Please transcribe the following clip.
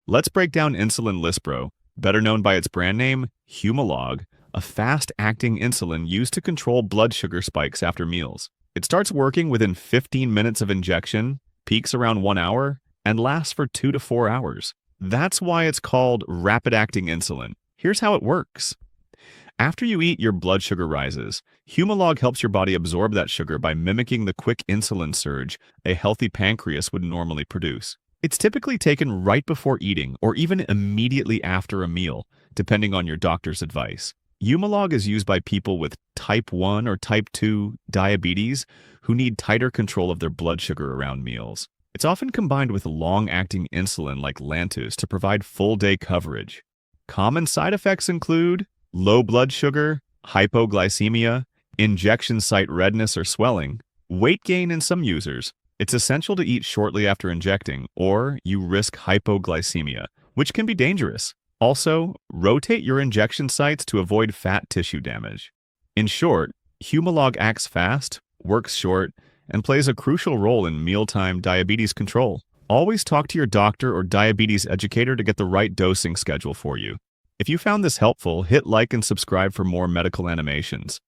Let's break down Insulin Lispro, better known by its brand name, Humalog, a fast-acting insulin used to control blood sugar spikes after meals. It starts working within 15 minutes of injection, peaks around 1 hour, and lasts for 2 to 4 hours. That's why it's called rapid-acting insulin. Here's how it works. After you eat, your blood sugar rises. Humalog helps your body absorb that sugar by mimicking the quick insulin surge a healthy pancreas would normally produce. It's typically taken right before eating or even immediately after a meal, depending on your doctor's advice. Humalog is used by people with type 1 or type 2 diabetes who need tighter control of their blood sugar around meals. It's often combined with long-acting insulin like Lantus to provide full-day coverage. Common side effects include low blood sugar, hypoglycemia, injection site redness or swelling, weight gain in some users. It's essential to eat shortly after injecting, or you risk hypoglycemia, which can be dangerous. Also, rotate your injection sites to avoid fat tissue damage. In short, Humalog acts fast, works short, and plays a crucial role in mealtime diabetes control. Always talk to your doctor or diabetes educator to get the right dosing schedule for you. If you found this helpful, hit like and subscribe for more medical animations.